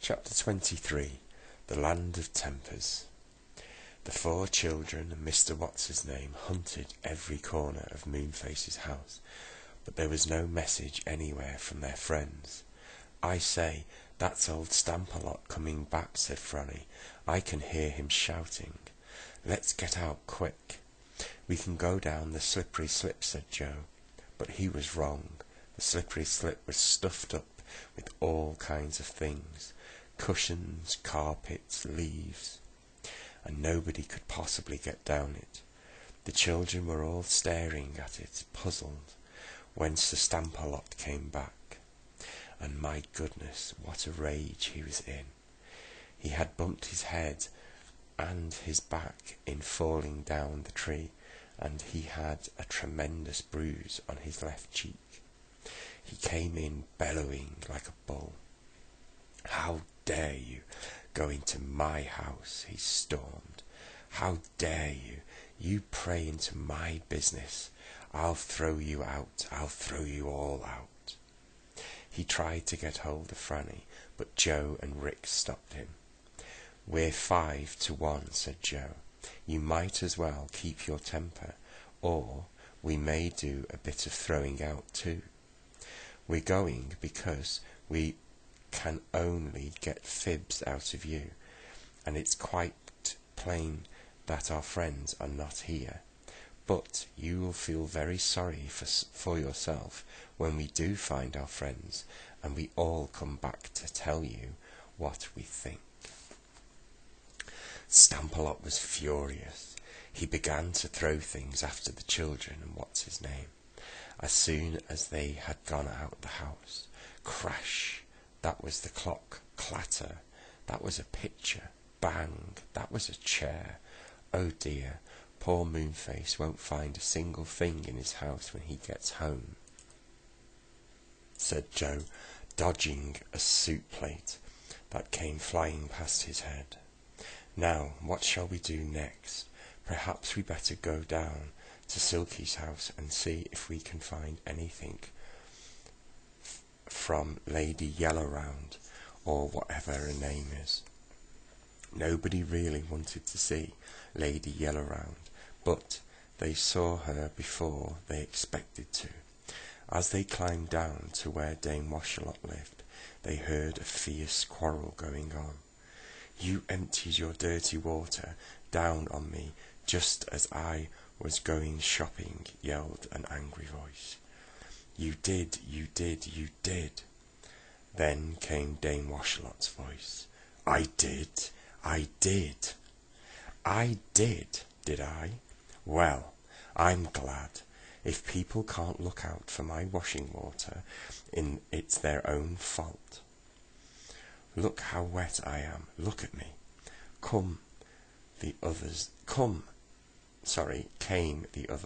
Chapter 23. The Land of Tempers. The four children and Mr. What's-his-name hunted every corner of Moonface's house, but there was no message anywhere from their friends. "I say, that's old Stamperlot coming back," said Franny. "I can hear him shouting. Let's get out quick." "We can go down the slippery slip," said Joe. But he was wrong. The slippery slip was stuffed up with all kinds of things, cushions, carpets, leaves, and nobody could possibly get down it. The children were all staring at it, puzzled, when Sir Stamperlot came back. And my goodness, what a rage he was in. He had bumped his head and his back in falling down the tree, and he had a tremendous bruise on his left cheek. He came in bellowing like a bull. "How dare you go into my house?" he stormed. "How dare you? You pray into my business. I'll throw you out. I'll throw you all out." He tried to get hold of Franny, but Joe and Rick stopped him. "We're 5-1, said Joe. "You might as well keep your temper, or we may do a bit of throwing out too. We're going because we can only get fibs out of you, and it's quite plain that our friends are not here. But you will feel very sorry for yourself when we do find our friends, and we all come back to tell you what we think." Stamperlot was furious. He began to throw things after the children and What's-his-name. As soon as they had gone out of the house, crash! That was the clock. Clatter! That was a picture. Bang! That was a chair. Oh dear, poor Moonface won't find a single thing in his house when he gets home, said Joe, dodging a soup plate that came flying past his head. "Now, what shall we do next? Perhaps we better go down to Silky's house and see if we can find anything from Lady Yellowround, or whatever her name is." Nobody really wanted to see Lady Yellowround, but they saw her before they expected to. As they climbed down to where Dame Washalot lived, they heard a fierce quarrel going on. "You emptied your dirty water down on me just as I was going shopping," yelled an angry voice. "You did, you did, you did." Then came Dame Washalot's voice. "I did, I did. I did I? Well, I'm glad. If people can't look out for my washing water, it's their own fault. Look how wet I am. Look at me. Came the other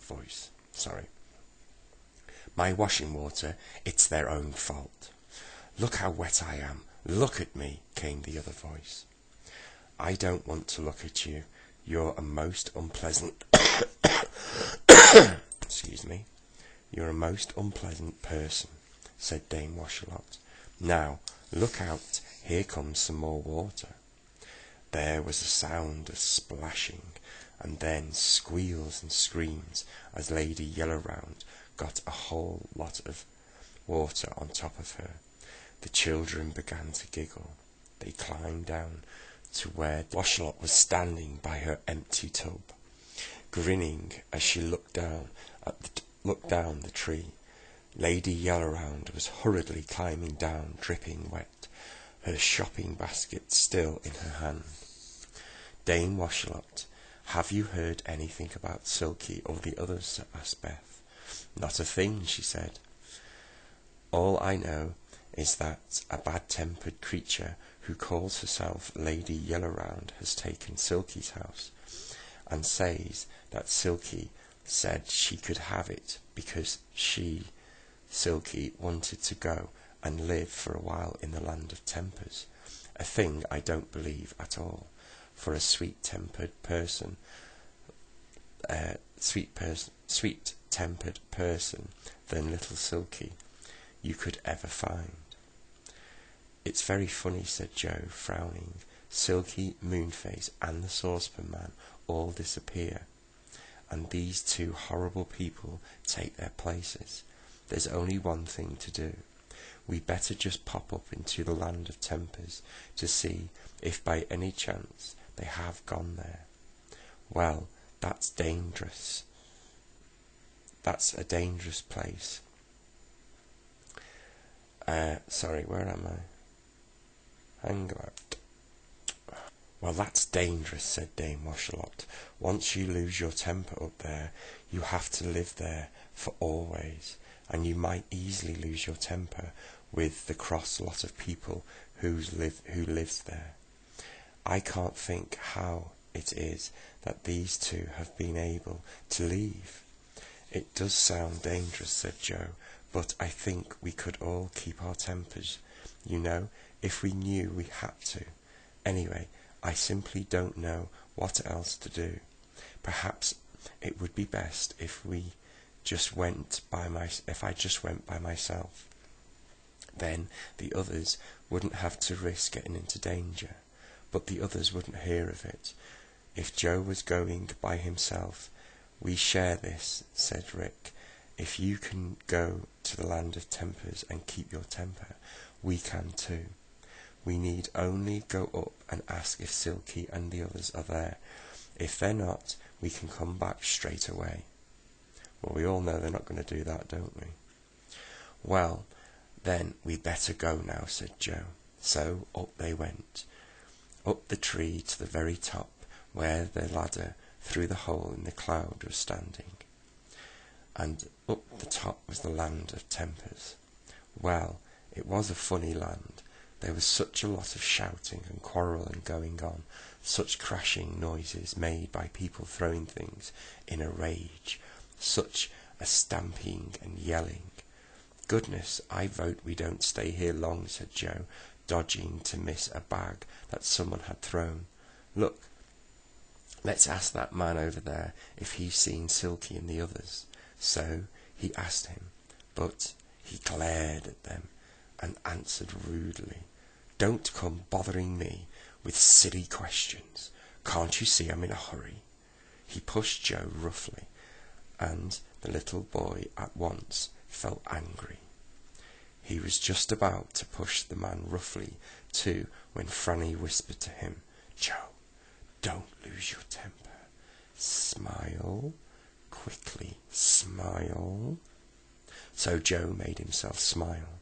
voice. "My washing water, it's their own fault. Look how wet I am. Look at me," came the other voice. "I don't want to look at you. You're a most unpleasant You're a most unpleasant person," said Dame Washalot. "Now, look out, here comes some more water." There was a sound of splashing, and then squeals and screams as Lady Yellowround got a whole lot of water on top of her. The children began to giggle. They climbed down to where Washalot was standing by her empty tub, grinning as she looked down the tree. Lady Yellowround was hurriedly climbing down, dripping wet, her shopping basket still in her hand. "Dame Washalot, have you heard anything about Silky or the others?" asked Beth. "Not a thing," she said. "All I know is that a bad-tempered creature who calls herself Lady Yellowround has taken Silky's house, and says that Silky said she could have it because Silky, wanted to go and live for a while in the Land of Tempers, a thing I don't believe at all, for a sweet-tempered person than little Silky you could ever find." "It's very funny," said Joe, frowning. "Silky, Moonface, and the Saucepan Man all disappear, and these two horrible people take their places. There's only one thing to do. We better just pop up into the Land of Tempers to see if by any chance they have gone there." "Well, that's dangerous. That's a dangerous place." Sorry, where am I? Hang about. "Well, that's dangerous," said Dame Washalot. "Once you lose your temper up there, you have to live there for always, and you might easily lose your temper with the cross lot of people who lives there. I can't think how it is that these two have been able to leave." "It does sound dangerous," said Joe, "but I think we could all keep our tempers, you know, if we knew we had to. Anyway, I simply don't know what else to do. Perhaps it would be best if I just went by myself. Then the others wouldn't have to risk getting into danger. But the others wouldn't hear of it. If Joe was going by himself, we share this," said Rick. "If you can go to the Land of Tempers and keep your temper, we can too. We need only go up and ask if Silky and the others are there. If they're not, we can come back straight away." Well, we all know they're not going to do that, don't we? "Well, then we'd better go now," said Joe. So up they went, up the tree to the very top, where the ladder through the hole in the cloud was standing. And up the top was the Land of Tempers. Well, it was a funny land. There was such a lot of shouting and quarrelling going on, such crashing noises made by people throwing things in a rage, such a stamping and yelling. "Goodness, I vote we don't stay here long," said Joe, dodging to miss a bag that someone had thrown. "Look, let's ask that man over there if he's seen Silky and the others." So he asked him, but he glared at them and answered rudely, "Don't come bothering me with silly questions. Can't you see I'm in a hurry?" He pushed Joe roughly, and the little boy at once felt angry. He was just about to push the man roughly too when Franny whispered to him, "Joe, don't lose your temper. Smile. Quickly smile." So Joe made himself smile,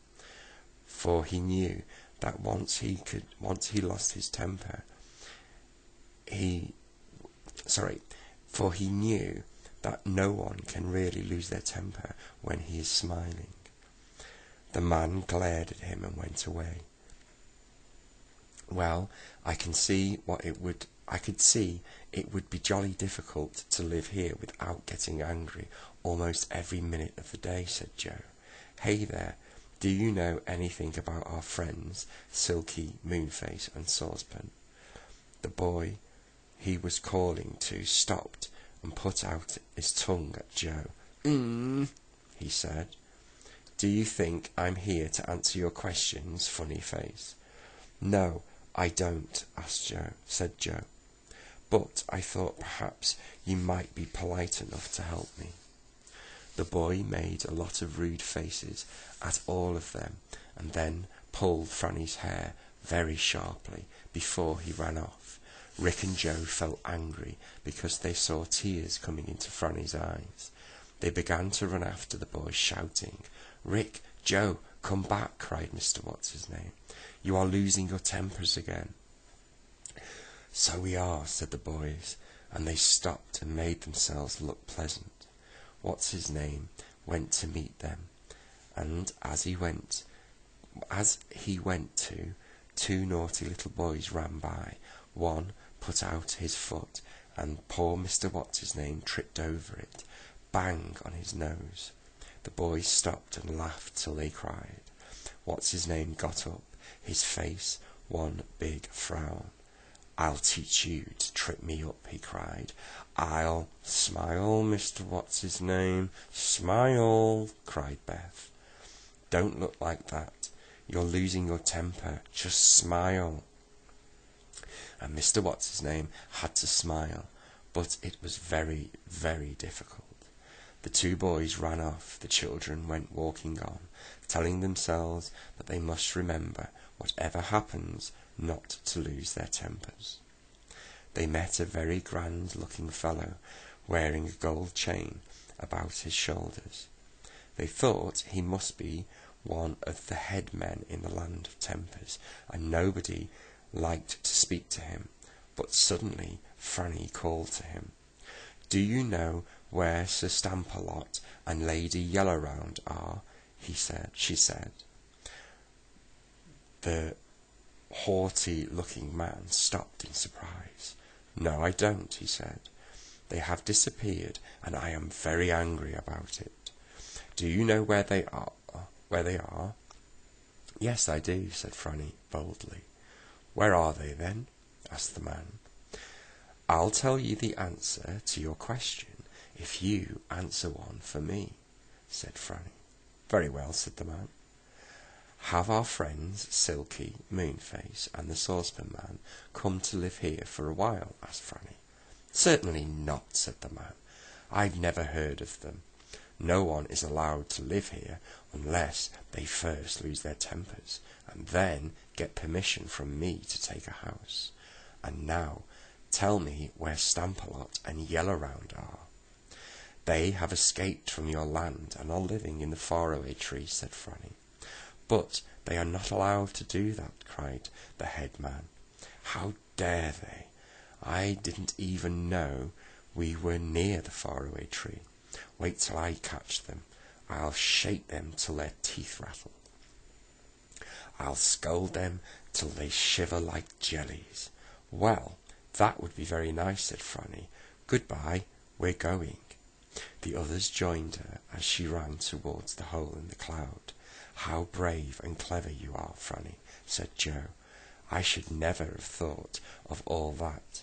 for he knew that once he lost his temper, for he knew that no one can really lose their temper when he is smiling. The man glared at him and went away. "Well, I could see it would be jolly difficult to live here without getting angry almost every minute of the day," said Joe. "Hey there, do you know anything about our friends, Silky, Moonface, and Saucepan?" The boy he was calling to stopped and put out his tongue at Joe. He said. "Do you think I'm here to answer your questions, funny face?" "No, I don't," said Joe. "But I thought perhaps you might be polite enough to help me." The boy made a lot of rude faces at all of them, and then pulled Franny's hair very sharply before he ran off. Rick and Joe felt angry because they saw tears coming into Franny's eyes. They began to run after the boy, shouting, "Rick, Joe, come back," cried Mr. What's-his-name. "You are losing your tempers again." "So we are," said the boys, and they stopped and made themselves look pleasant. What's-his-name went to meet them, and as he went to, two naughty little boys ran by. One put out his foot, and poor Mr. What's-his-name tripped over it, bang on his nose. The boys stopped and laughed till they cried. What's-his-name got up, his face one big frown. "I'll teach you to trip me up," he cried. "I'll—" "Smile, Mr. What's-his-name, smile," cried Beth. "Don't look like that. You're losing your temper. Just smile." And Mr. What's-his-name had to smile, but it was very, very difficult. The two boys ran off. The children went walking on, telling themselves that they must remember, whatever happens, not to lose their tempers. They met a very grand-looking fellow, wearing a gold chain about his shoulders. They thought he must be one of the head men in the land of tempers, and nobody liked to speak to him. But suddenly Franny called to him. "Do you know where Sir Stamperlot and Lady Yellowround are?" She said. The haughty-looking man stopped in surprise. "No, I don't," he said. "They have disappeared, and I am very angry about it. Do you know where they are? "Yes, I do," said Franny boldly. "Where are they, then?" asked the man. "I'll tell you the answer to your question if you answer one for me," said Franny. "Very well," said the man. "Have our friends Silky, Moonface, and the Saucepan Man come to live here for a while?" asked Franny. "Certainly not," said the man. "I've never heard of them. No one is allowed to live here unless they first lose their tempers, and then get permission from me to take a house. And now, tell me where Stamperlot and Yellowround are." "They have escaped from your land and are living in the faraway tree," said Franny. "But they are not allowed to do that," cried the head man. "How dare they? I didn't even know we were near the faraway tree. Wait till I catch them. I'll shake them till their teeth rattle. I'll scold them till they shiver like jellies." "Well, that would be very nice," said Franny. "Goodbye, we're going." The others joined her as she ran towards the hole in the cloud. "How brave and clever you are, Franny," said Joe. "I should never have thought of all that.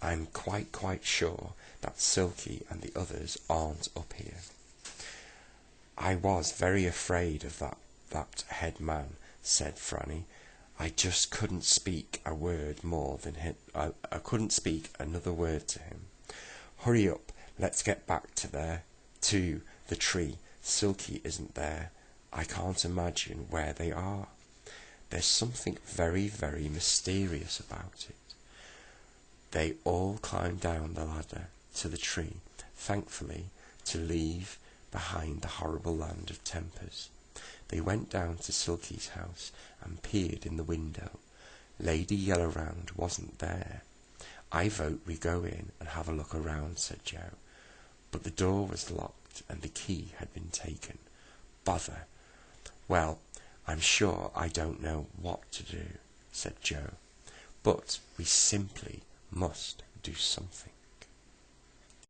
I'm quite sure that Silky and the others aren't up here." "I was very afraid of that head man," said Franny. "I just couldn't speak a word more than him. I couldn't speak another word to him. Hurry up, let's get back to the tree. Silky isn't there. I can't imagine where they are. There's something very, very mysterious about it." They all climbed down the ladder to the tree, thankfully to leave behind the horrible land of tempers. They went down to Silky's house and peered in the window. Lady Yellowround wasn't there. "I vote we go in and have a look around," said Joe. But the door was locked and the key had been taken. "Bother! Well, I'm sure I don't know what to do," said Joe. "But we simply must do something."